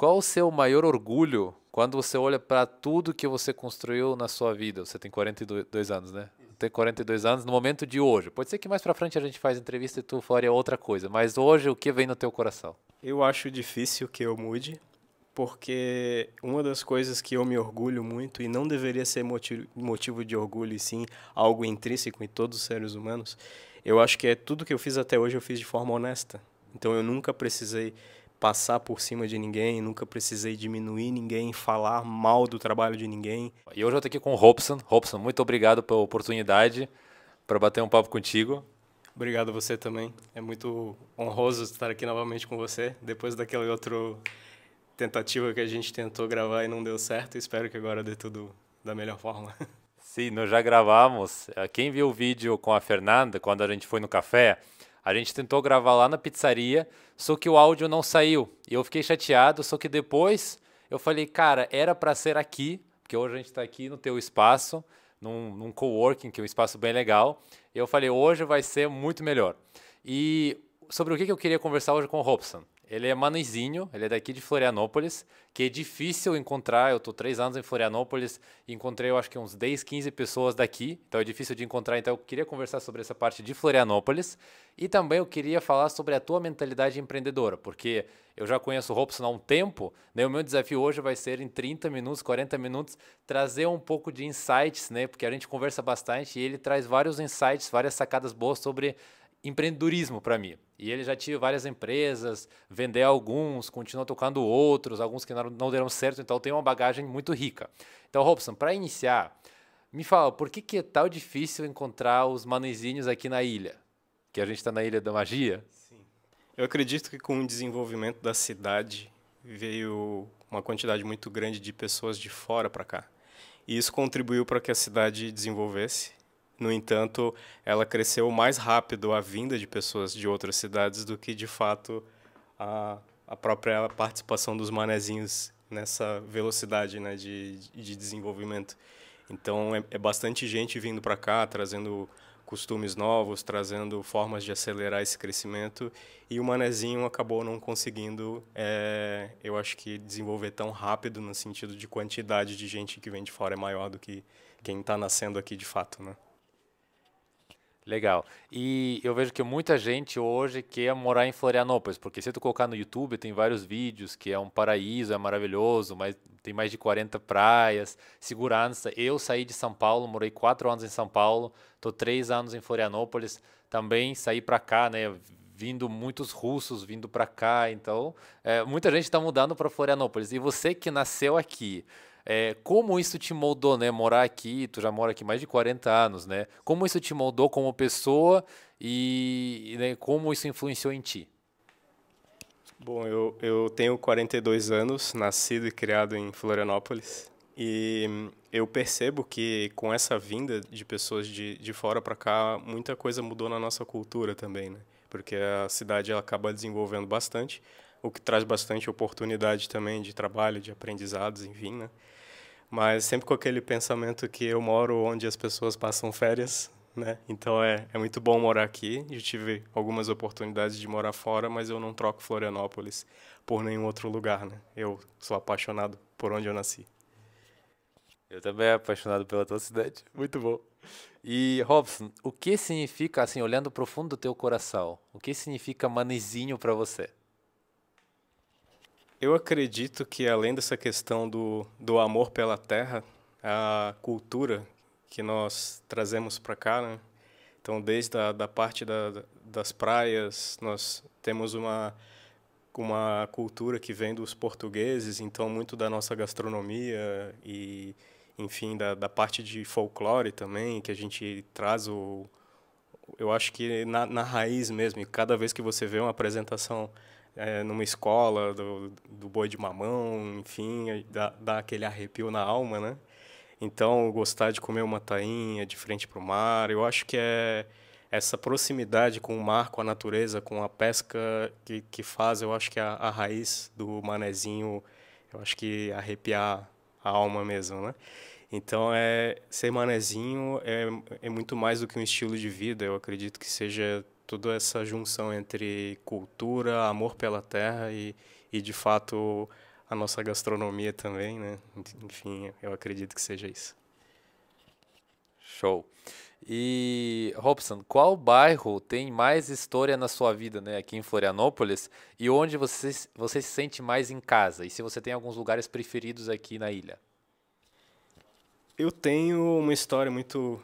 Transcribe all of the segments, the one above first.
Qual o seu maior orgulho quando você olha para tudo que você construiu na sua vida? Você tem 42 anos, né? Tem 42 anos no momento de hoje. Pode ser que mais para frente a gente faz entrevista e tu faria outra coisa, mas hoje o que vem no teu coração? Eu acho difícil que eu mude, porque uma das coisas que eu me orgulho muito, e não deveria ser motivo de orgulho, e sim algo intrínseco em todos os seres humanos, eu acho que é tudo que eu fiz até hoje eu fiz de forma honesta. Então eu nunca precisei passar por cima de ninguém, nunca precisei diminuir ninguém, falar mal do trabalho de ninguém. E hoje eu tô aqui com o Robson. Robson, muito obrigado pela oportunidade para bater um papo contigo. Obrigado a você também. É muito honroso estar aqui novamente com você, depois daquela outra tentativa que a gente tentou gravar e não deu certo. Espero que agora dê tudo da melhor forma. Sim, nós já gravamos. Quem viu o vídeo com a Fernanda, quando a gente foi no café, a gente tentou gravar lá na pizzaria, só que o áudio não saiu. E eu fiquei chateado, só que depois eu falei, cara, era para ser aqui, porque hoje a gente está aqui no teu espaço, num coworking, que é um espaço bem legal. E eu falei, hoje vai ser muito melhor. E sobre o que eu queria conversar hoje com o Robson. Ele é manezinho, ele é daqui de Florianópolis, que é difícil encontrar. Eu estou 3 anos em Florianópolis e encontrei, eu acho que uns 10, 15 pessoas daqui, então é difícil de encontrar. Então eu queria conversar sobre essa parte de Florianópolis e também eu queria falar sobre a tua mentalidade empreendedora, porque eu já conheço o Robson há um tempo, né? O meu desafio hoje vai ser em 30 minutos, 40 minutos, trazer um pouco de insights, né? Porque a gente conversa bastante e ele traz vários insights, várias sacadas boas sobre empreendedorismo para mim. E ele já tive várias empresas, vender alguns, continuou tocando outros, alguns que não deram certo, então tem uma bagagem muito rica. Então, Robson, para iniciar, me fala, por que é tão difícil encontrar os manezinhos aqui na ilha? Que a gente está na Ilha da Magia? Sim. Eu acredito que com o desenvolvimento da cidade veio uma quantidade muito grande de pessoas de fora para cá. E isso contribuiu para que a cidade desenvolvesse. No entanto, ela cresceu mais rápido a vinda de pessoas de outras cidades do que, de fato, a própria participação dos manezinhos nessa velocidade, né, de desenvolvimento. Então, é bastante gente vindo para cá, trazendo costumes novos, trazendo formas de acelerar esse crescimento, e o manezinho acabou não conseguindo, eu acho que desenvolver tão rápido no sentido de quantidade de gente que vem de fora é maior do que quem está nascendo aqui de fato, né? Legal. E eu vejo que muita gente hoje quer morar em Florianópolis, porque se tu colocar no YouTube, tem vários vídeos que é um paraíso, é maravilhoso, mas tem mais de 40 praias, segurança. Eu saí de São Paulo, morei 4 anos em São Paulo, tô 3 anos em Florianópolis, também saí para cá, né? Vindo muitos russos vindo para cá, então muita gente está mudando para Florianópolis. E você que nasceu aqui, como isso te moldou, né? Morar aqui, tu já mora aqui mais de 40 anos, né? Como isso te moldou como pessoa né, como isso influenciou em ti? Bom, eu tenho 42 anos, nascido e criado em Florianópolis, e eu percebo que com essa vinda de pessoas de fora para cá, muita coisa mudou na nossa cultura também, né? Porque a cidade ela acaba desenvolvendo bastante, o que traz bastante oportunidade também de trabalho, de aprendizados, enfim, né? Mas sempre com aquele pensamento que eu moro onde as pessoas passam férias, né? Então é muito bom morar aqui. Eu tive algumas oportunidades de morar fora, mas eu não troco Florianópolis por nenhum outro lugar, né? Eu sou apaixonado por onde eu nasci. Eu também é apaixonado pela tua cidade. Muito bom. E, Robson, o que significa, assim, olhando pro fundo do teu coração, o que significa manezinho para você? Eu acredito que além dessa questão do amor pela terra, a cultura que nós trazemos para cá, né? Então, desde da parte das praias, nós temos uma cultura que vem dos portugueses, então muito da nossa gastronomia e, enfim, da parte de folclore também, que a gente traz eu acho que na raiz mesmo, e cada vez que você vê uma apresentação numa escola do boi de mamão, enfim, dá aquele arrepio na alma, né? Então, gostar de comer uma tainha de frente para o mar, eu acho que é essa proximidade com o mar, com a natureza, com a pesca que faz, eu acho que a raiz do manezinho, eu acho que arrepiar a alma mesmo, né? Então, ser manezinho é muito mais do que um estilo de vida, eu acredito que seja toda essa junção entre cultura, amor pela terra e de fato, a nossa gastronomia também, né? Enfim, eu acredito que seja isso. Show. E, Robson, qual bairro tem mais história na sua vida, né, aqui em Florianópolis, e onde você se sente mais em casa? E se você tem alguns lugares preferidos aqui na ilha? Eu tenho uma história muito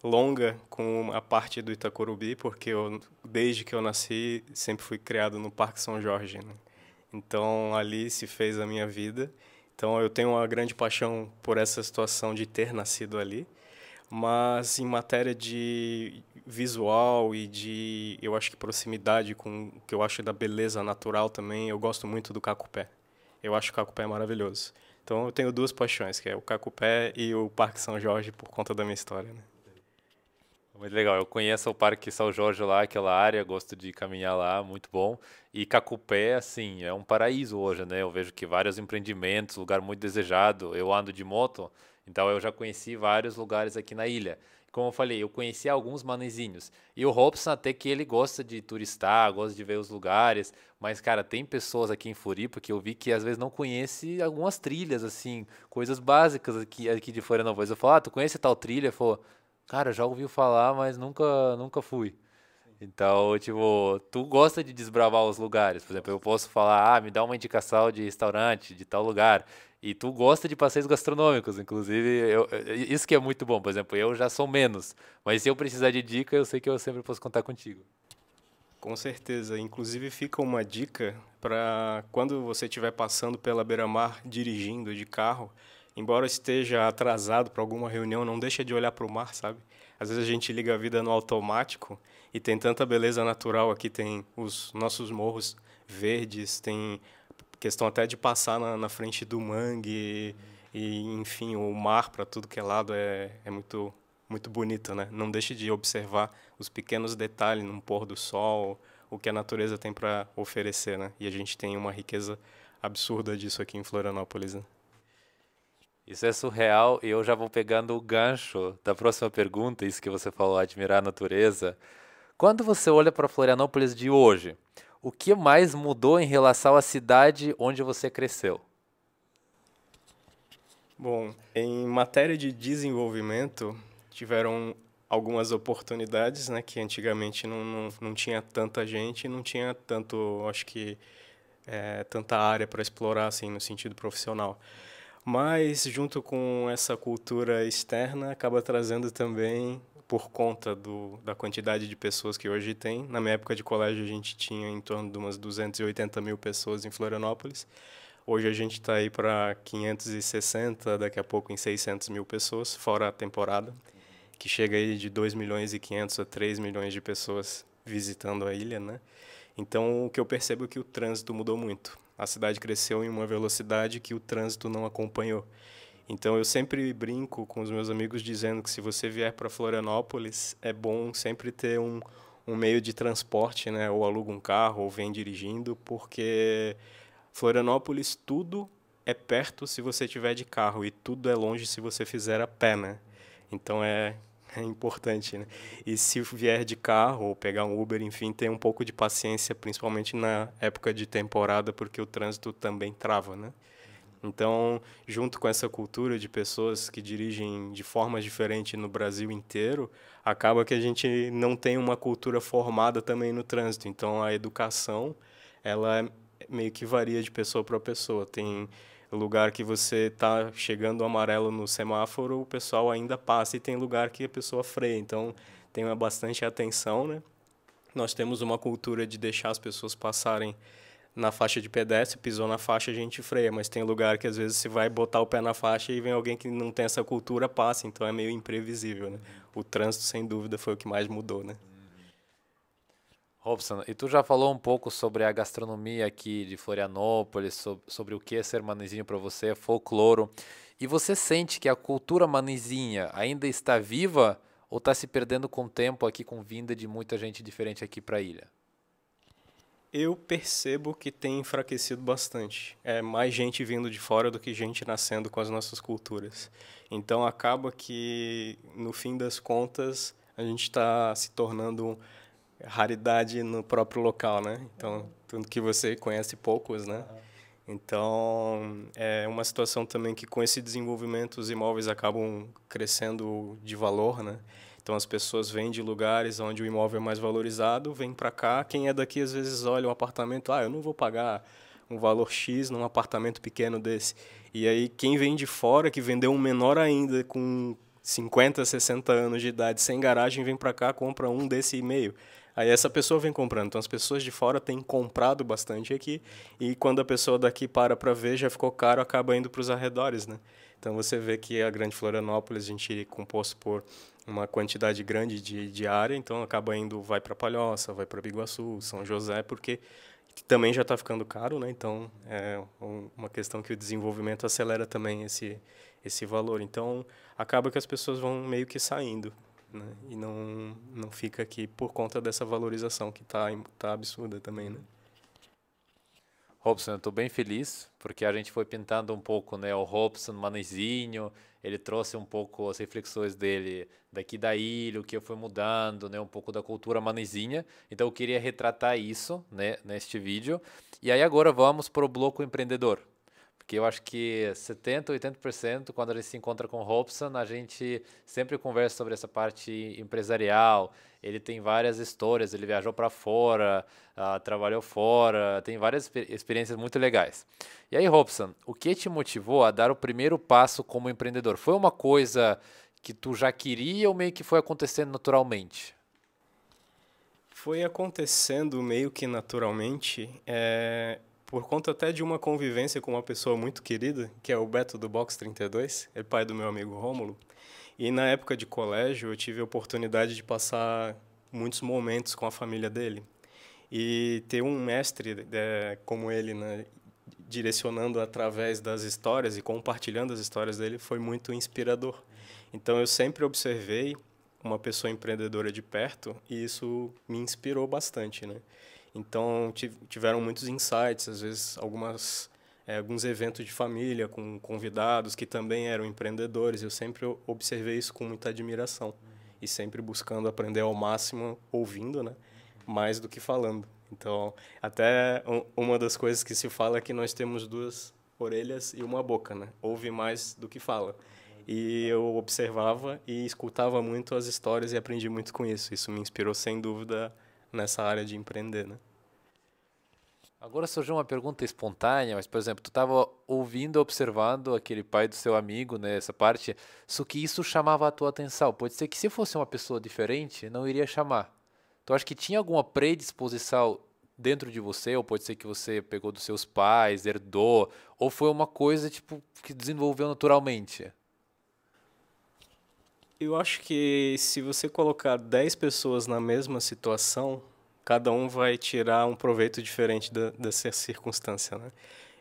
longa com a parte do Itacorubi, porque desde que eu nasci, sempre fui criado no Parque São Jorge, né? Então, ali se fez a minha vida. Então, eu tenho uma grande paixão por essa situação de ter nascido ali. Mas em matéria de visual e de, eu acho que proximidade com o que eu acho da beleza natural também, eu gosto muito do Cacupé. Eu acho o Cacupé maravilhoso. Então eu tenho duas paixões, que é o Cacupé e o Parque São Jorge por conta da minha história, né? Muito legal. Eu conheço o Parque São Jorge lá, aquela área, gosto de caminhar lá, muito bom. E Cacupé, assim, é um paraíso hoje, né? Eu vejo que vários empreendimentos, lugar muito desejado. Eu ando de moto, então eu já conheci vários lugares aqui na ilha. Como eu falei, eu conheci alguns manezinhos. E o Robson até que ele gosta de turistar, gosta de ver os lugares, mas cara, tem pessoas aqui em Floripa que eu vi que às vezes não conhece algumas trilhas assim, coisas básicas aqui de Florianópolis. Eu falo: "Ah, tu conhece tal trilha?" Ele falou: "Cara, já ouvi falar, mas nunca fui." Então, tipo, tu gosta de desbravar os lugares. Por exemplo, eu posso falar: "Ah, me dá uma indicação de restaurante de tal lugar." E tu gosta de passeios gastronômicos, inclusive, isso que é muito bom. Por exemplo, eu já sou menos, mas se eu precisar de dica, eu sei que eu sempre posso contar contigo. Com certeza. Inclusive fica uma dica para quando você estiver passando pela beira-mar dirigindo de carro, embora esteja atrasado para alguma reunião, não deixa de olhar para o mar, sabe? Às vezes a gente liga a vida no automático e tem tanta beleza natural aqui, tem os nossos morros verdes, tem questão até de passar na frente do mangue enfim, o mar para tudo que é lado é muito bonito, né? Não deixe de observar os pequenos detalhes no pôr do sol, o que a natureza tem para oferecer, né? E a gente tem uma riqueza absurda disso aqui em Florianópolis, né? Isso é surreal e eu já vou pegando o gancho da próxima pergunta, isso que você falou, admirar a natureza. Quando você olha para Florianópolis de hoje, o que mais mudou em relação à cidade onde você cresceu? Bom, em matéria de desenvolvimento, tiveram algumas oportunidades, né, que antigamente não tinha tanta gente, não tinha tanto, acho que, tanta área para explorar, assim, no sentido profissional. Mas, junto com essa cultura externa, acaba trazendo também, por conta da quantidade de pessoas que hoje tem. Na minha época de colégio, a gente tinha em torno de umas 280 mil pessoas em Florianópolis. Hoje a gente está aí para 560, daqui a pouco em 600 mil pessoas, fora a temporada, que chega aí de 2 milhões e 500 a 3 milhões de pessoas visitando a ilha, né? Então, o que eu percebo é que o trânsito mudou muito. A cidade cresceu em uma velocidade que o trânsito não acompanhou. Então, eu sempre brinco com os meus amigos dizendo que se você vier para Florianópolis, é bom sempre ter um meio de transporte, né? Ou aluga um carro ou vem dirigindo, porque Florianópolis tudo é perto se você tiver de carro e tudo é longe se você fizer a pé, né? Então é importante, né? E se vier de carro ou pegar um Uber, enfim, ter um pouco de paciência, principalmente na época de temporada, porque o trânsito também trava, né? Então, junto com essa cultura de pessoas que dirigem de forma diferente no Brasil inteiro, acaba que a gente não tem uma cultura formada também no trânsito. Então, a educação, ela meio que varia de pessoa para pessoa. Tem lugar que você está chegando amarelo no semáforo, o pessoal ainda passa, e tem lugar que a pessoa freia. Então, tem bastante atenção, né? Nós temos uma cultura de deixar as pessoas passarem na faixa de pedestre, pisou na faixa, a gente freia, mas tem lugar que às vezes você vai botar o pé na faixa e vem alguém que não tem essa cultura, passa, então é meio imprevisível, né? O trânsito, sem dúvida, foi o que mais mudou, né? Robson, e tu já falou um pouco sobre a gastronomia aqui de Florianópolis, sobre o que é ser manezinho para você, folcloro. E você sente que a cultura manezinha ainda está viva ou está se perdendo com o tempo aqui com vinda de muita gente diferente aqui para a ilha? Eu percebo que tem enfraquecido bastante. É mais gente vindo de fora do que gente nascendo com as nossas culturas. Então acaba que, no fim das contas, a gente está se tornando raridade no próprio local, né? Então, tudo que você conhece poucos, né? Então, é uma situação também que com esse desenvolvimento os imóveis acabam crescendo de valor, né? Então as pessoas vêm de lugares onde o imóvel é mais valorizado, vêm para cá. Quem é daqui às vezes olha um apartamento, eu não vou pagar um valor X num apartamento pequeno desse. E aí quem vem de fora, que vendeu um menor ainda com 50, 60 anos de idade, sem garagem, vem para cá, compra um desse e meio. Aí essa pessoa vem comprando. Então as pessoas de fora têm comprado bastante aqui e quando a pessoa daqui para ver, já ficou caro, acaba indo para os arredores, né? Então você vê que a Grande Florianópolis, a gente é composto por uma quantidade grande de área, então acaba indo, vai para Palhoça, vai para Biguaçu, São José, porque também já está ficando caro, né? Então é uma questão que o desenvolvimento acelera também esse valor. Então acaba que as pessoas vão meio que saindo, né? E não fica aqui por conta dessa valorização que tá absurda também, né? Robson, eu estou bem feliz porque a gente foi pintando um pouco, né, o Robson manezinho, ele trouxe um pouco as reflexões dele daqui da ilha, o que foi mudando, né, um pouco da cultura manezinha. Então eu queria retratar isso, né, neste vídeo. E aí agora vamos para o bloco empreendedor. Porque eu acho que 70, 80% quando a gente se encontra com o Robson, a gente sempre conversa sobre essa parte empresarial. Ele tem várias histórias, ele viajou para fora, trabalhou fora, tem várias experiências muito legais. E aí, Robson, o que te motivou a dar o primeiro passo como empreendedor? Foi uma coisa que tu já queria ou meio que foi acontecendo naturalmente? Foi acontecendo meio que naturalmente, por conta até de uma convivência com uma pessoa muito querida, que é o Beto do Box 32, é pai do meu amigo Rômulo. E na época de colégio eu tive a oportunidade de passar muitos momentos com a família dele. E ter um mestre como ele, né, direcionando através das histórias e compartilhando as histórias dele foi muito inspirador. Então eu sempre observei uma pessoa empreendedora de perto e isso me inspirou bastante, né? Então tiveram muitos insights, às vezes alguns eventos de família com convidados que também eram empreendedores. Eu sempre observei isso com muita admiração e sempre buscando aprender ao máximo ouvindo, né? Mais do que falando. Então, até uma das coisas que se fala é que nós temos duas orelhas e uma boca, né? Ouve mais do que fala. E eu observava e escutava muito as histórias e aprendi muito com isso. Isso me inspirou, sem dúvida, nessa área de empreender, né? Agora surgiu uma pergunta espontânea, mas, por exemplo, tu estava ouvindo, observando aquele pai do seu amigo, né, essa parte, só que isso chamava a tua atenção. Pode ser que se fosse uma pessoa diferente, não iria chamar. Tu acha que tinha alguma predisposição dentro de você, ou pode ser que você pegou dos seus pais, herdou, ou foi uma coisa, tipo, que desenvolveu naturalmente? Eu acho que se você colocar 10 pessoas na mesma situação, cada um vai tirar um proveito diferente dessa circunstância, né?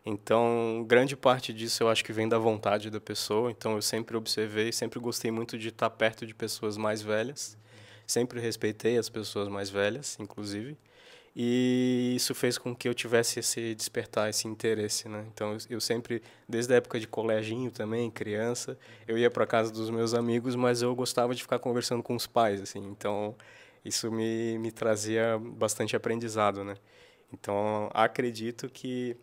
Então, grande parte disso eu acho que vem da vontade da pessoa. Então, eu sempre observei, sempre gostei muito de estar perto de pessoas mais velhas. Sempre respeitei as pessoas mais velhas, inclusive. E isso fez com que eu tivesse esse despertar, esse interesse, né? Então, eu sempre, desde a época de coleginho também, criança, eu ia para casa dos meus amigos, mas eu gostava de ficar conversando com os pais, assim. Então, isso me trazia bastante aprendizado, né? Então, acredito que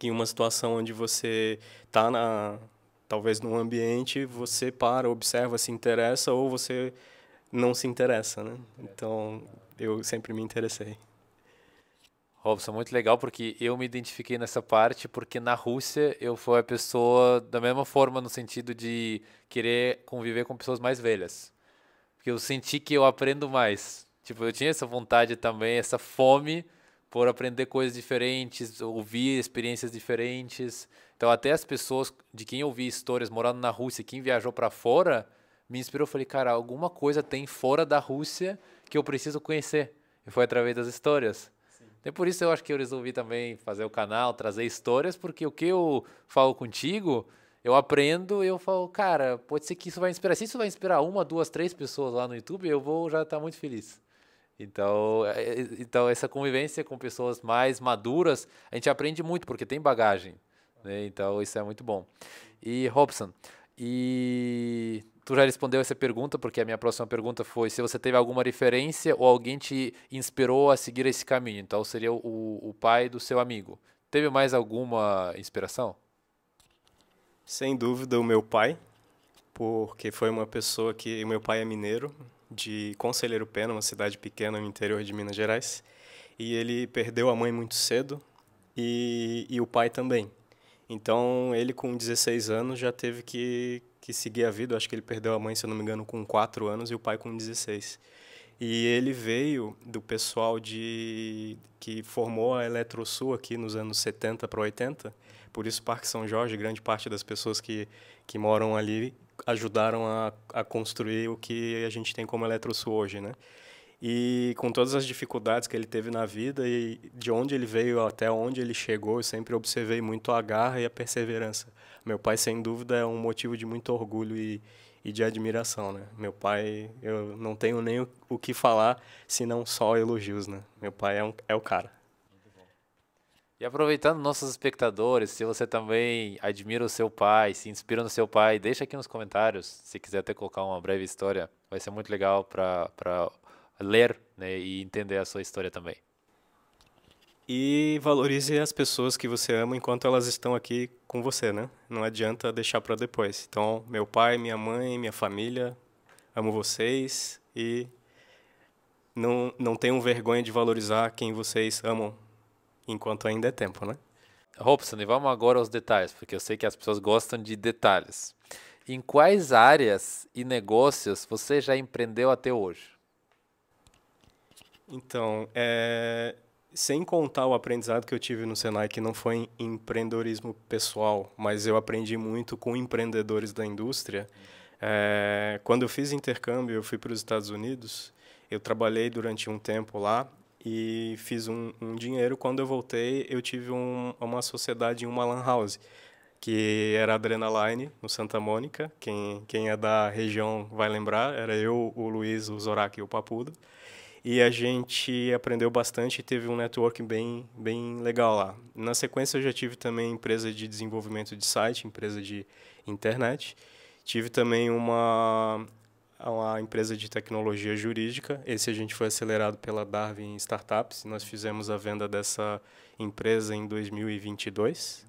em uma situação onde você está talvez num ambiente, você para, observa, se interessa ou você não se interessa, né? Então, eu sempre me interessei. Robson, muito legal porque eu me identifiquei nessa parte porque na Rússia eu fui a pessoa da mesma forma no sentido de querer conviver com pessoas mais velhas. Porque eu senti que eu aprendo mais. Tipo, eu tinha essa vontade também, essa fome por aprender coisas diferentes, ouvir experiências diferentes. Então, até as pessoas de quem eu ouvi histórias morando na Rússia, quem viajou para fora, me inspirou. Eu falei, cara, alguma coisa tem fora da Rússia que eu preciso conhecer. E foi através das histórias. Então, por isso eu acho que eu resolvi também fazer o canal, trazer histórias, porque o que eu falo contigo, eu aprendo e eu falo, cara, pode ser que isso vai inspirar. Se isso vai inspirar uma, duas, três pessoas lá no YouTube, eu vou já estar muito feliz. Então essa convivência com pessoas mais maduras, a gente aprende muito, porque tem bagagem, né? Então isso é muito bom. E Robson, e tu já respondeu essa pergunta, porque a minha próxima pergunta foi se você teve alguma referência ou alguém te inspirou a seguir esse caminho. Então seria o pai do seu amigo. Teve mais alguma inspiração? Sem dúvida, o meu pai, porque foi uma pessoa que... O meu pai é mineiro, de Conselheiro Pena, uma cidade pequena no interior de Minas Gerais. E ele perdeu a mãe muito cedo e o pai também. Então, ele com 16 anos já teve que seguir a vida. Eu acho que ele perdeu a mãe, se eu não me engano, com 4 anos e o pai com 16. E ele veio do pessoal que formou a Eletrosul aqui nos anos 70 para 80. Por isso, Parque São Jorge, grande parte das pessoas que moram ali ajudaram a construir o que a gente tem como Eletrosul hoje, né? E com todas as dificuldades que ele teve na vida e de onde ele veio até onde ele chegou, eu sempre observei muito a garra e a perseverança. Meu pai, sem dúvida, é um motivo de muito orgulho e de admiração, né? Meu pai, eu não tenho nem o que falar, senão só elogios, né? Meu pai é o cara. E aproveitando nossos espectadores, se você também admira o seu pai, se inspira no seu pai, deixa aqui nos comentários. Se quiser até colocar uma breve história, vai ser muito legal para ler, né, e entender a sua história também. E valorize as pessoas que você ama enquanto elas estão aqui com você, né? Não adianta deixar para depois. Então, meu pai, minha mãe, minha família, amo vocês e não tenham vergonha de valorizar quem vocês amam enquanto ainda é tempo, né? Robson, e vamos agora aos detalhes, porque eu sei que as pessoas gostam de detalhes. Em quais áreas e negócios você já empreendeu até hoje? Então, sem contar o aprendizado que eu tive no Senai, que não foi em empreendedorismo pessoal, mas eu aprendi muito com empreendedores da indústria. Quando eu fiz intercâmbio, eu fui para os Estados Unidos, eu trabalhei durante um tempo lá e fiz um dinheiro. Quando eu voltei, eu tive uma sociedade em uma lan house, que era a Adrenaline, no Santa Mônica. Quem é da região vai lembrar, era eu, o Luiz, o Zorak e o Papudo. E a gente aprendeu bastante e teve um networking bem legal lá. Na sequência, eu já tive também empresa de desenvolvimento de site, empresa de internet. Tive também uma empresa de tecnologia jurídica. Esse a gente foi acelerado pela Darwin Startups. Nós fizemos a venda dessa empresa em 2022.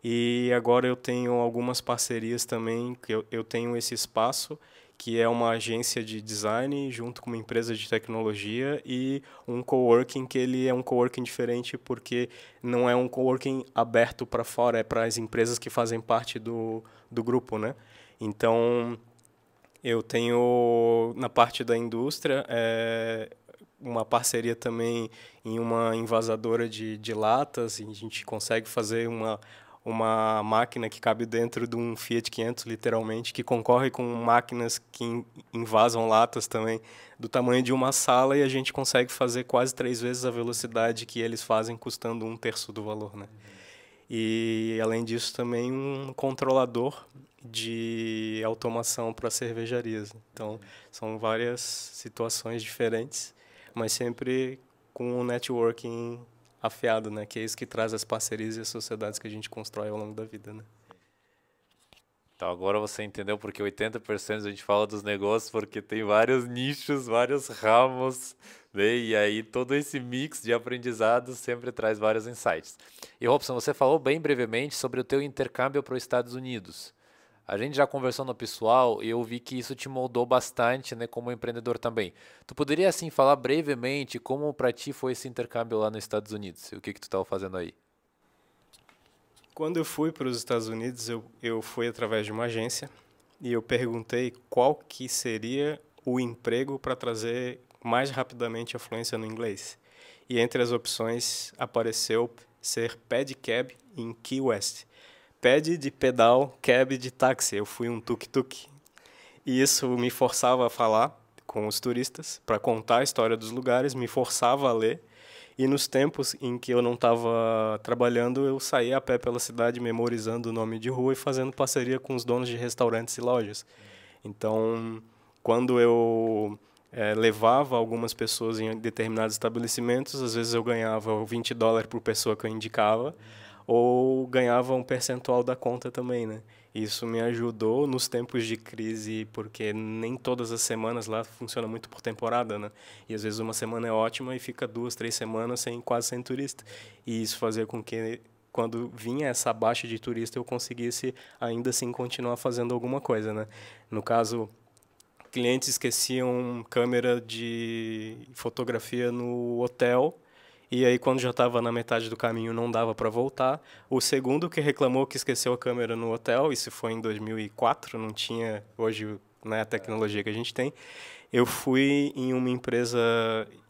E agora eu tenho algumas parcerias também, que eu tenho esse espaço, que é uma agência de design junto com uma empresa de tecnologia e um coworking, que ele é um coworking diferente porque não é um coworking aberto para fora, é para as empresas que fazem parte do grupo, né? Então, eu tenho, na parte da indústria, uma parceria também em uma envasadora de latas, e a gente consegue fazer uma máquina que cabe dentro de um Fiat 500, literalmente, que concorre com máquinas que invasam latas também, do tamanho de uma sala, e a gente consegue fazer quase 3 vezes a velocidade que eles fazem, custando 1/3 do valor, né? E, além disso, também um controlador de automação para cervejarias. Então, são várias situações diferentes, mas sempre com um networking afiado, né? Que é isso que traz as parcerias e as sociedades que a gente constrói ao longo da vida, né? Então agora você entendeu porque 80% a gente fala dos negócios, porque tem vários nichos, vários ramos, né? E aí todo esse mix de aprendizado sempre traz vários insights. E Robson, você falou bem brevemente sobre o teu intercâmbio para os Estados Unidos. A gente já conversou no pessoal e eu vi que isso te moldou bastante, né, como empreendedor também. Tu poderia, assim, falar brevemente como para ti foi esse intercâmbio lá nos Estados Unidos? E o que tu estava fazendo aí? Quando eu fui para os Estados Unidos, eu fui através de uma agência e eu perguntei qual que seria o emprego para trazer mais rapidamente a fluência no inglês. E entre as opções apareceu ser pedicab em Key West. Ped de pedal, cab de táxi. Eu fui um tuk-tuk. E isso me forçava a falar com os turistas, para contar a história dos lugares, me forçava a ler. E nos tempos em que eu não estava trabalhando, eu saía a pé pela cidade, memorizando o nome de rua e fazendo parceria com os donos de restaurantes e lojas. Então, quando eu levava algumas pessoas em determinados estabelecimentos, às vezes eu ganhava $20 por pessoa que eu indicava, ou ganhava um percentual da conta também, né? Isso me ajudou nos tempos de crise, porque nem todas as semanas lá funciona muito por temporada, né? E às vezes uma semana é ótima e fica 2, 3 semanas quase sem turista. E isso fazia com que quando vinha essa baixa de turista eu conseguisse ainda assim continuar fazendo alguma coisa, né? No caso, clientes esqueciam câmera de fotografia no hotel, e aí quando já estava na metade do caminho não dava para voltar. O segundo que reclamou que esqueceu a câmera no hotel, isso foi em 2004, não tinha hoje, né, a tecnologia que a gente tem. Eu fui em uma empresa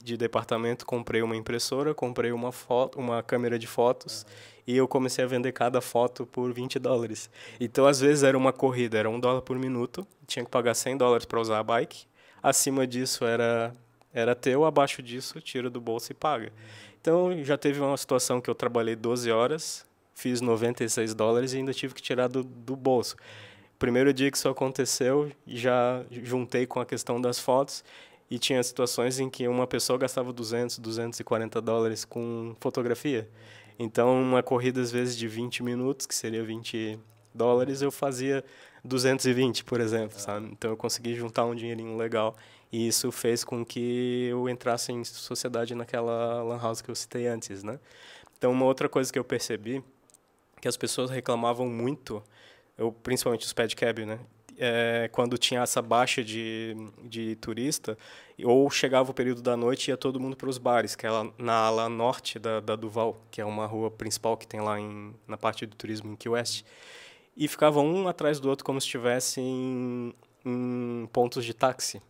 de departamento, comprei uma impressora, comprei uma câmera de fotos, e eu comecei a vender cada foto por $20. Então, às vezes, era uma corrida, era $1 por minuto, tinha que pagar $100 para usar a bike. Acima disso era teu, abaixo disso, tira do bolso e paga. Então, já teve uma situação que eu trabalhei 12 horas, fiz $96 e ainda tive que tirar do bolso. Primeiro dia que isso aconteceu, já juntei com a questão das fotos, e tinha situações em que uma pessoa gastava $240 com fotografia. Então, uma corrida, às vezes, de 20 minutos, que seria $20, eu fazia 220, por exemplo, sabe? Então, eu consegui juntar um dinheirinho legal. E isso fez com que eu entrasse em sociedade naquela lan house que eu citei antes, né? Então, uma outra coisa que eu percebi, que as pessoas reclamavam muito, principalmente os pedicab, né? Quando tinha essa baixa de turista, ou chegava o período da noite e ia todo mundo para os bares, que é na ala norte da Duval, que é uma rua principal que tem lá na parte do turismo em Key West, e ficavam um atrás do outro como se estivessem em pontos de táxi.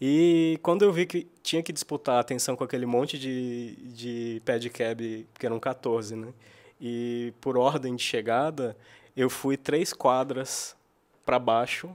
E quando eu vi que tinha que disputar a atenção com aquele monte de pedicab, que eram 14, né? E por ordem de chegada, eu fui 3 quadras para baixo,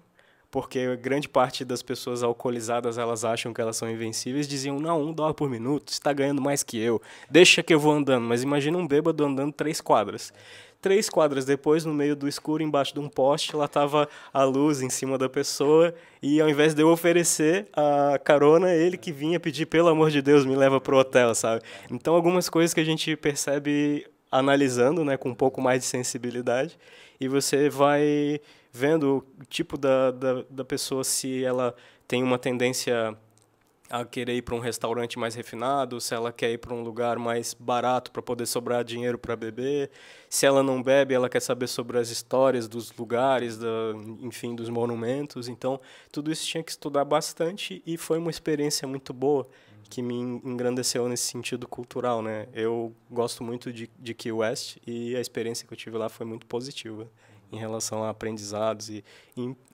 porque grande parte das pessoas alcoolizadas, elas acham que elas são invencíveis, diziam, não, $1 por minuto, você está ganhando mais que eu, deixa que eu vou andando. Mas imagina um bêbado andando 3 quadras. 3 quadras depois, no meio do escuro, embaixo de um poste, lá estava a luz em cima da pessoa, e ao invés de eu oferecer a carona, ele que vinha pedir, pelo amor de Deus, me leva pro hotel, sabe? Então, algumas coisas que a gente percebe analisando, né, com um pouco mais de sensibilidade, e você vai vendo o tipo da pessoa, se ela tem uma tendência a querer ir para um restaurante mais refinado, se ela quer ir para um lugar mais barato para poder sobrar dinheiro para beber, se ela não bebe, ela quer saber sobre as histórias dos lugares, enfim, dos monumentos. Então, tudo isso tinha que estudar bastante, e foi uma experiência muito boa, que me engrandeceu nesse sentido cultural, né? Eu gosto muito de Key West, e a experiência que eu tive lá foi muito positiva em relação a aprendizados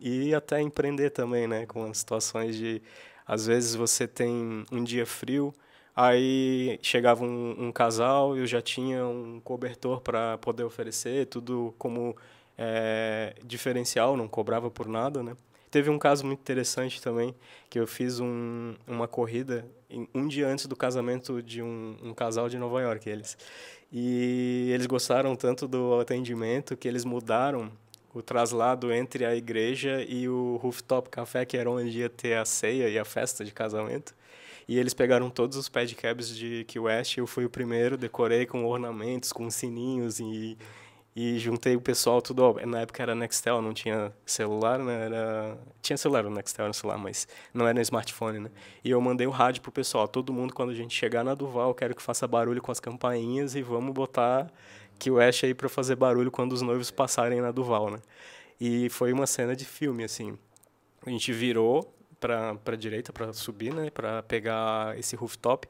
e até empreender também, né? Com as situações de, às vezes você tem um dia frio, aí chegava um casal, eu já tinha um cobertor para poder oferecer, tudo como diferencial, não cobrava por nada, né? Teve um caso muito interessante também, que eu fiz uma corrida um dia antes do casamento de um casal de Nova York, eles. E eles gostaram tanto do atendimento que eles mudaram o traslado entre a igreja e o Rooftop Café, que era onde ia ter a ceia e a festa de casamento. E eles pegaram todos os pedicabs de Key West, eu fui o primeiro, decorei com ornamentos, com sininhos, e juntei o pessoal tudo. Na época era Nextel, não tinha celular, né? Tinha celular, o Nextel era celular, mas não era no smartphone, né? E eu mandei o rádio pro pessoal, todo mundo, quando a gente chegar na Duval, quero que faça barulho com as campainhas, e vamos botar Key West aí para fazer barulho quando os noivos passarem na Duval, né? E foi uma cena de filme, assim. A gente virou para direita para subir, né, para pegar esse rooftop.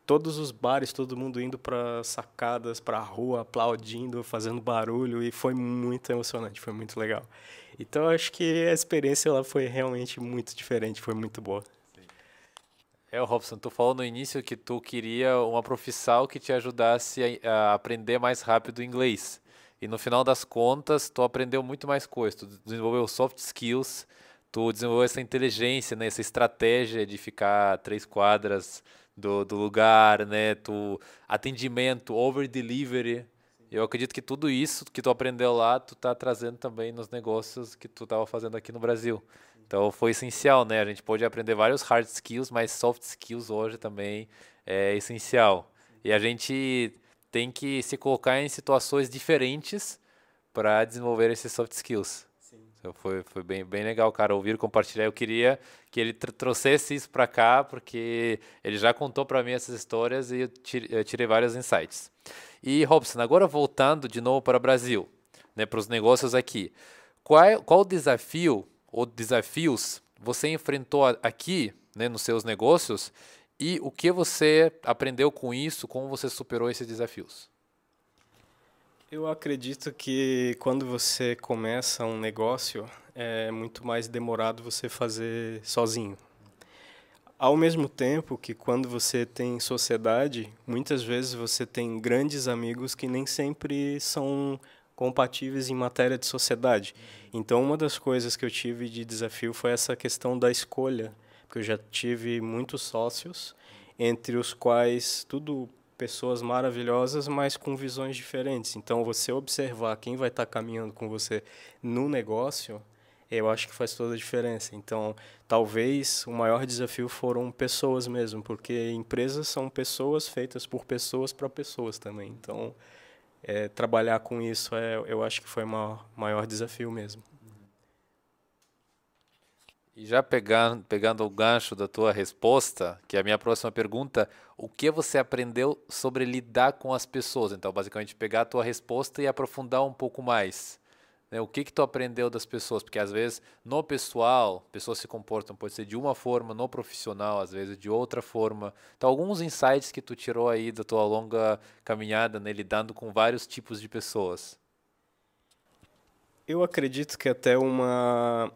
Todos os bares, todo mundo indo para sacadas, para a rua, aplaudindo, fazendo barulho, e foi muito emocionante, foi muito legal. Então acho que a experiência lá foi realmente muito diferente, foi muito boa. Robson, tu falou no início que tu queria uma profissão que te ajudasse a aprender mais rápido inglês. E no final das contas, tu aprendeu muito mais coisas. Tu desenvolveu soft skills, tu desenvolveu essa inteligência, né, essa estratégia de ficar 3 quadras do lugar, né, atendimento, over delivery. Eu acredito que tudo isso que tu aprendeu lá, tu tá trazendo também nos negócios que tu estava fazendo aqui no Brasil. Então foi essencial, né? A gente pode aprender vários hard skills, mas soft skills hoje também é essencial. E a gente tem que se colocar em situações diferentes para desenvolver esses soft skills. Sim. Foi bem legal, cara, ouvir compartilhar. Eu queria que ele trouxesse isso para cá, porque ele já contou para mim essas histórias e eu tirei vários insights. E, Robson, agora voltando de novo para o Brasil, né, para os negócios aqui. Qual desafio ou desafios você enfrentou aqui, né, nos seus negócios e o que você aprendeu com isso, como você superou esses desafios? Eu acredito que quando você começa um negócio, é muito mais demorado você fazer sozinho. Ao mesmo tempo que quando você tem sociedade, muitas vezes você tem grandes amigos que nem sempre são compatíveis em matéria de sociedade. Então, uma das coisas que eu tive de desafio foi essa questão da escolha, porque eu já tive muitos sócios, entre os quais tudo pessoas maravilhosas, mas com visões diferentes. Então, você observar quem vai estar caminhando com você no negócio, eu acho que faz toda a diferença. Então, talvez o maior desafio foram pessoas mesmo, porque empresas são pessoas feitas por pessoas para pessoas também. Então, trabalhar com isso, eu acho que foi o maior desafio mesmo. E já pegando o gancho da tua resposta, que é a minha próxima pergunta, o que você aprendeu sobre lidar com as pessoas? Então, basicamente, pegar a tua resposta e aprofundar um pouco mais. Né? O que tu aprendeu das pessoas? Porque às vezes no pessoal, pessoas se comportam, pode ser de uma forma, no profissional, às vezes de outra forma. Então, alguns insights que tu tirou aí da tua longa caminhada, né, lidando com vários tipos de pessoas. Eu acredito que até uma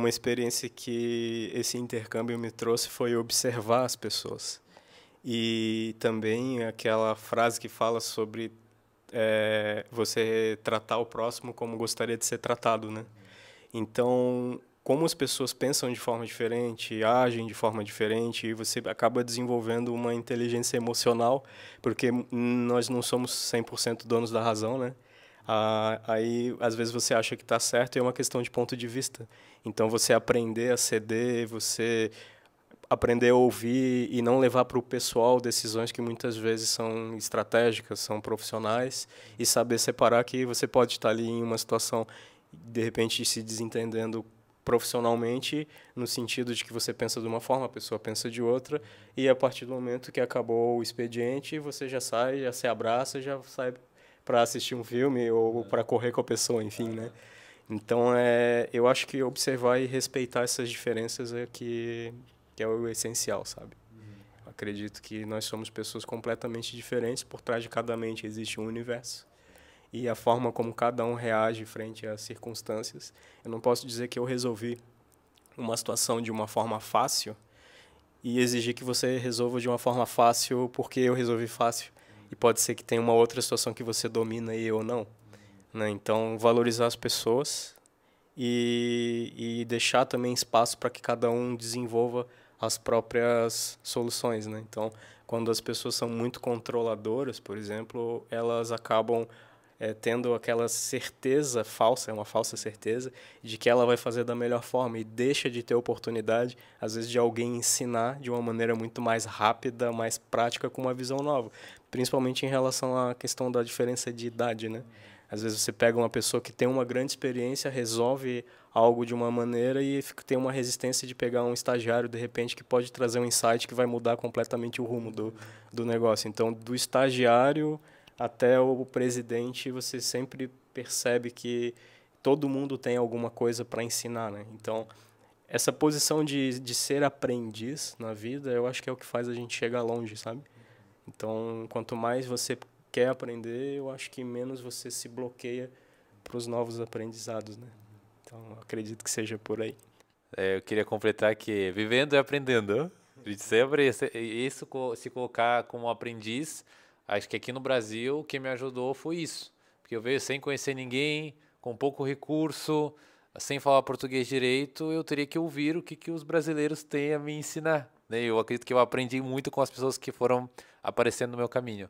experiência que esse intercâmbio me trouxe foi observar as pessoas. E também aquela frase que fala sobre você tratar o próximo como gostaria de ser tratado, né? Então, como as pessoas pensam de forma diferente, agem de forma diferente, e você acaba desenvolvendo uma inteligência emocional, porque nós não somos 100% donos da razão, né? Aí, às vezes, você acha que está certo e é uma questão de ponto de vista. Então, você aprender a ceder, você aprender a ouvir e não levar para o pessoal decisões que muitas vezes são estratégicas, são profissionais, e saber separar que você pode estar ali em uma situação, de repente, se desentendendo profissionalmente, no sentido de que você pensa de uma forma, a pessoa pensa de outra, e a partir do momento que acabou o expediente, você já sai, já se abraça, já sai para assistir um filme ou para correr com a pessoa, enfim, né? Então, eu acho que observar e respeitar essas diferenças que é o essencial, sabe? Acredito que nós somos pessoas completamente diferentes, por trás de cada mente existe um universo. E a forma como cada um reage frente às circunstâncias, eu não posso dizer que eu resolvi uma situação de uma forma fácil e exigir que você resolva de uma forma fácil porque eu resolvi fácil. E pode ser que tenha uma outra situação que você domina e eu não, né? Então, valorizar as pessoas e deixar também espaço para que cada um desenvolva as próprias soluções, né? Então, quando as pessoas são muito controladoras, por exemplo, elas acabam tendo aquela certeza falsa, é uma falsa certeza, de que ela vai fazer da melhor forma e deixa de ter oportunidade, às vezes, de alguém ensinar de uma maneira muito mais rápida, mais prática, com uma visão nova. Principalmente em relação à questão da diferença de idade, né? Às vezes você pega uma pessoa que tem uma grande experiência, resolve algo de uma maneira e tem uma resistência de pegar um estagiário, de repente, que pode trazer um insight que vai mudar completamente o rumo do negócio. Então, do estagiário até o presidente, você sempre percebe que todo mundo tem alguma coisa para ensinar, né? Então, essa posição de ser aprendiz na vida, eu acho que é o que faz a gente chegar longe, sabe? Então, quanto mais você quer aprender, eu acho que menos você se bloqueia para os novos aprendizados, né? Então, acredito que seja por aí. Eu queria completar que vivendo e aprendendo. A gente sempre isso se colocar como aprendiz. Acho que aqui no Brasil o que me ajudou foi isso, porque eu veio sem conhecer ninguém, com pouco recurso, sem falar português direito, eu teria que ouvir o que os brasileiros têm a me ensinar, né? Eu acredito que eu aprendi muito com as pessoas que foram aparecendo no meu caminho.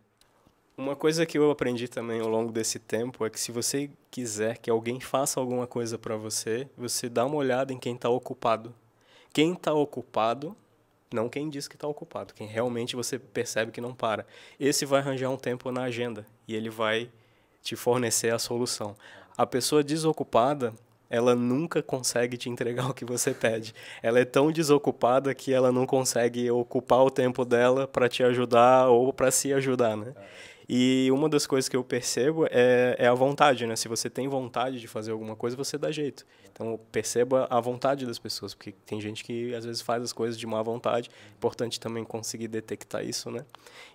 Uma coisa que eu aprendi também ao longo desse tempo é que se você quiser que alguém faça alguma coisa para você, você dá uma olhada em quem está ocupado. Quem está ocupado, não quem diz que está ocupado, quem realmente você percebe que não para. Esse vai arranjar um tempo na agenda e ele vai te fornecer a solução. A pessoa desocupada, ela nunca consegue te entregar o que você pede. Ela é tão desocupada que ela não consegue ocupar o tempo dela para te ajudar ou para se ajudar, né? E uma das coisas que eu percebo é a vontade, né? Se você tem vontade de fazer alguma coisa, você dá jeito. Então, perceba a vontade das pessoas, porque tem gente que às vezes faz as coisas de má vontade. Importante também conseguir detectar isso, né?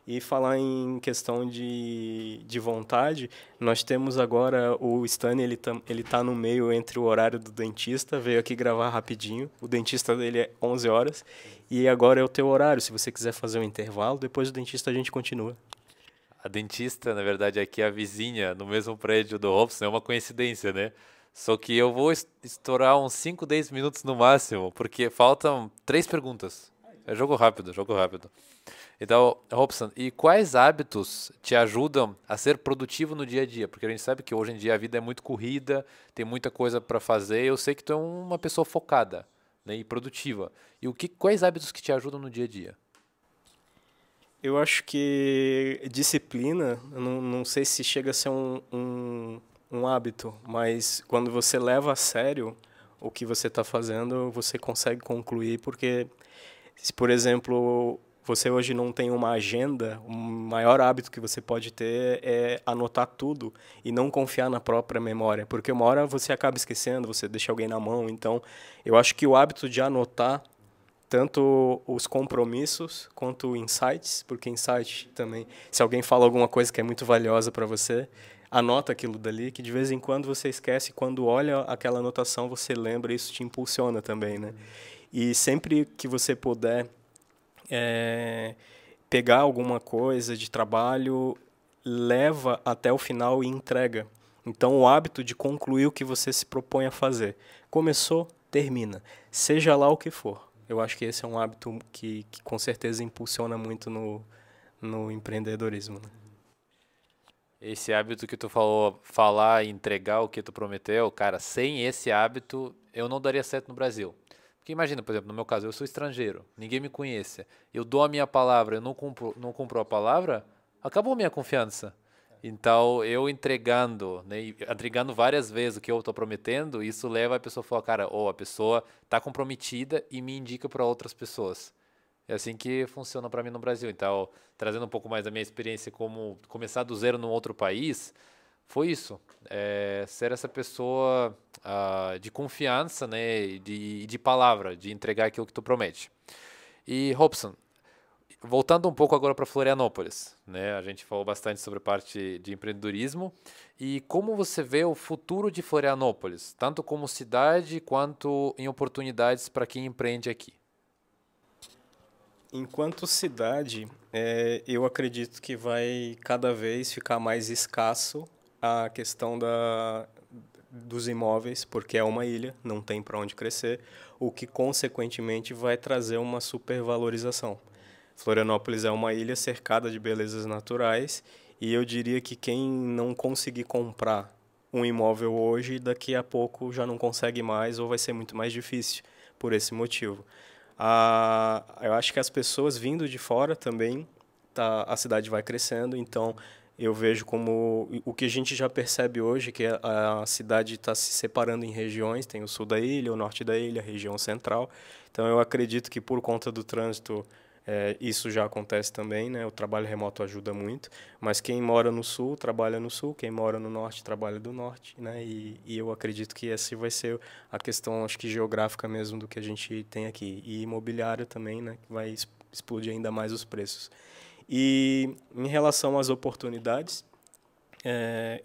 E falar em questão de vontade, nós temos agora o Stanley, ele tá no meio entre o horário do dentista, veio aqui gravar rapidinho. O dentista dele é 11 horas e agora é o teu horário. Se você quiser fazer um intervalo, depois do dentista a gente continua. A dentista, na verdade, aqui é a vizinha, no mesmo prédio do Robson, é uma coincidência, né? Só que eu vou estourar uns 5, 10 minutos no máximo, porque faltam 3 perguntas. É jogo rápido, jogo rápido. Então, Robson, e quais hábitos te ajudam a ser produtivo no dia a dia? Porque a gente sabe que hoje em dia a vida é muito corrida, tem muita coisa para fazer. Eu sei que tu é uma pessoa focada, né, e produtiva. E quais hábitos que te ajudam no dia a dia? Eu acho que disciplina, eu não sei se chega a ser um hábito, mas quando você leva a sério o que você está fazendo, você consegue concluir, porque se, por exemplo, você hoje não tem uma agenda, o maior hábito que você pode ter é anotar tudo e não confiar na própria memória, porque uma hora você acaba esquecendo, você deixa alguém na mão. Então, eu acho que o hábito de anotar tanto os compromissos quanto insights, porque insight também, se alguém fala alguma coisa que é muito valiosa para você, anota aquilo dali, que de vez em quando você esquece, quando olha aquela anotação você lembra, isso te impulsiona também, né? E sempre que você puder pegar alguma coisa de trabalho, leva até o final e entrega. Então, o hábito de concluir o que você se propõe a fazer. Começou, termina. Seja lá o que for. Eu acho que esse é um hábito que com certeza impulsiona muito no empreendedorismo, né? Esse hábito que tu falou, falar e entregar o que tu prometeu, cara, sem esse hábito eu não daria certo no Brasil. Porque imagina, por exemplo, no meu caso, eu sou estrangeiro, ninguém me conhece, eu dou a minha palavra, eu não cumpro a palavra, acabou a minha confiança. Então, eu entregando, né, e entregando várias vezes o que eu estou prometendo, isso leva a pessoa a falar, cara, ou a pessoa está comprometida e me indica para outras pessoas. É assim que funciona para mim no Brasil. Então, trazendo um pouco mais da minha experiência como começar do zero num outro país, foi isso. Ser essa pessoa de confiança, né, e de palavra, de entregar aquilo que tu promete. E, Robson, voltando um pouco agora para Florianópolis, né, a gente falou bastante sobre a parte de empreendedorismo. E como você vê o futuro de Florianópolis, tanto como cidade quanto em oportunidades para quem empreende aqui? Enquanto cidade, eu acredito que vai cada vez ficar mais escasso a questão dos imóveis, porque é uma ilha, não tem para onde crescer, o que consequentemente vai trazer uma supervalorização. Florianópolis é uma ilha cercada de belezas naturais e eu diria que quem não conseguir comprar um imóvel hoje, daqui a pouco já não consegue mais ou vai ser muito mais difícil por esse motivo. Eu acho que as pessoas vindo de fora também, a cidade vai crescendo, então eu vejo como o que a gente já percebe hoje, que a cidade está se separando em regiões, tem o sul da ilha, o norte da ilha, a região central. Então eu acredito que por conta do trânsito, isso já acontece também, né? O trabalho remoto ajuda muito, mas quem mora no sul trabalha no sul, quem mora no norte trabalha do norte, né? E eu acredito que essa vai ser a questão, acho que geográfica mesmo do que a gente tem aqui, e imobiliária também, né? Que vai explodir ainda mais os preços. E em relação às oportunidades,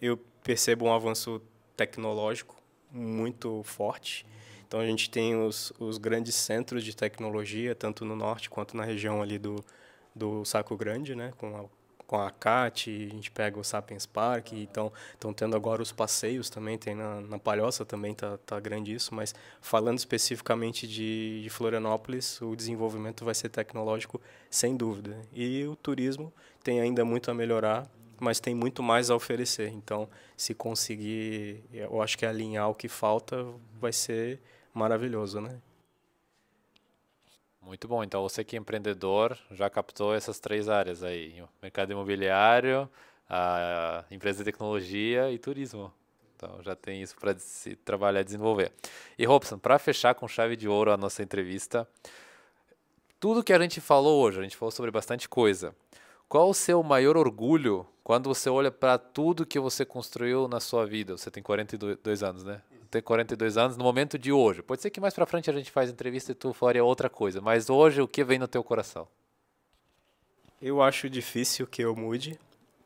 eu percebo um avanço tecnológico muito forte. Então a gente tem os grandes centros de tecnologia, tanto no norte quanto na região ali do Saco Grande, né? Com a CAT, a gente pega o Sapiens Park, então estão tendo agora os passeios também, tem na Palhoça também tá grande isso, mas falando especificamente de Florianópolis, o desenvolvimento vai ser tecnológico sem dúvida. E o turismo tem ainda muito a melhorar, mas tem muito mais a oferecer. Então, se conseguir, eu acho que alinhar o que falta vai ser maravilhoso, né? Muito bom. Então, você que é empreendedor já captou essas 3 áreas aí: o mercado imobiliário, a empresa de tecnologia e turismo. Então já tem isso para se trabalhar e desenvolver. E Robson, para fechar com chave de ouro a nossa entrevista, tudo que a gente falou hoje, a gente falou sobre bastante coisa. Qual o seu maior orgulho quando você olha para tudo que você construiu na sua vida? Você tem 42 anos, né? Tem 42 anos no momento de hoje. Pode ser que mais para frente a gente faz entrevista e tu faria outra coisa, mas hoje o que vem no teu coração? Eu acho difícil que eu mude,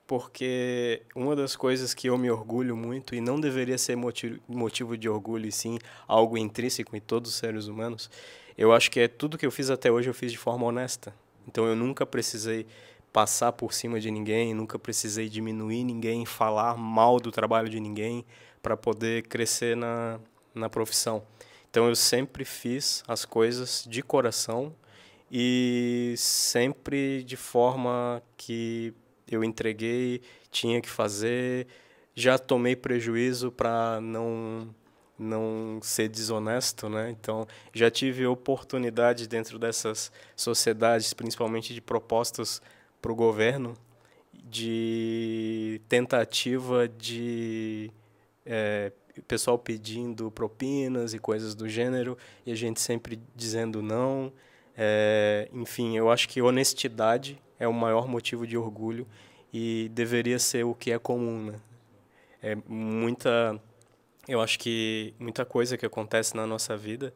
porque uma das coisas que eu me orgulho muito, e não deveria ser motivo de orgulho, e sim algo intrínseco em todos os seres humanos, eu acho que é tudo que eu fiz até hoje eu fiz de forma honesta. Então eu nunca precisei passar por cima de ninguém, nunca precisei diminuir ninguém, falar mal do trabalho de ninguém para poder crescer na profissão. Então eu sempre fiz as coisas de coração e sempre de forma que eu entreguei, tinha que fazer. Já tomei prejuízo para não ser desonesto, né? Então, já tive oportunidade dentro dessas sociedades, principalmente de propostas para o governo, de tentativa de pessoal pedindo propinas e coisas do gênero, e a gente sempre dizendo não. Enfim, eu acho que honestidade é o maior motivo de orgulho e deveria ser o que é comum, né? Eu acho que muita coisa que acontece na nossa vida,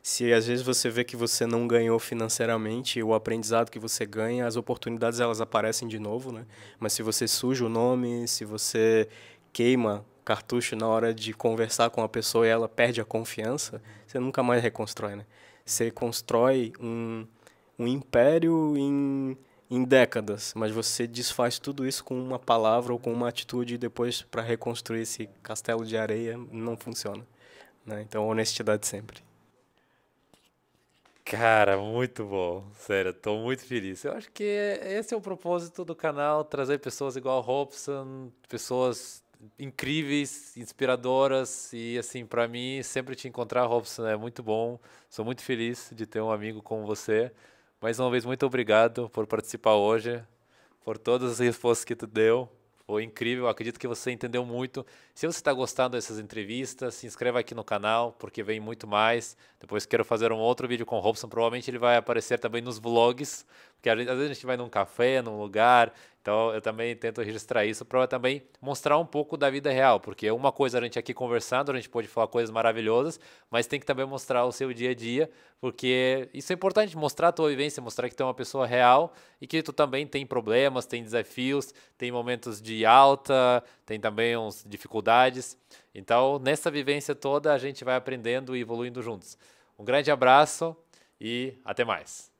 se às vezes você vê que você não ganhou financeiramente, o aprendizado que você ganha, as oportunidades elas aparecem de novo, né? Mas se você suja o nome, se você queima cartucho na hora de conversar com a pessoa e ela perde a confiança, você nunca mais reconstrói, né? Você constrói um império em décadas, mas você desfaz tudo isso com uma palavra ou com uma atitude e depois para reconstruir esse castelo de areia não funciona, né? Então, honestidade sempre. Cara, muito bom. Sério, estou muito feliz. Eu acho que esse é o propósito do canal, trazer pessoas igual a Robson, pessoas incríveis, inspiradoras e assim, para mim, sempre te encontrar, Robson, é muito bom. Sou muito feliz de ter um amigo como você. Mais uma vez, muito obrigado por participar hoje, por todas as respostas que tu deu. Foi incrível, acredito que você entendeu muito. Se você está gostando dessas entrevistas, se inscreva aqui no canal, porque vem muito mais. Depois quero fazer um outro vídeo com o Robson, provavelmente ele vai aparecer também nos vlogs, porque às vezes a gente vai num café, num lugar, então eu também tento registrar isso para também mostrar um pouco da vida real, porque uma coisa a gente aqui conversando, a gente pode falar coisas maravilhosas, mas tem que também mostrar o seu dia a dia, porque isso é importante, mostrar a tua vivência, mostrar que tu é uma pessoa real e que tu também tem problemas, tem desafios, tem momentos de alta, tem também uns dificuldades. Então, nessa vivência toda, a gente vai aprendendo e evoluindo juntos. Um grande abraço e até mais.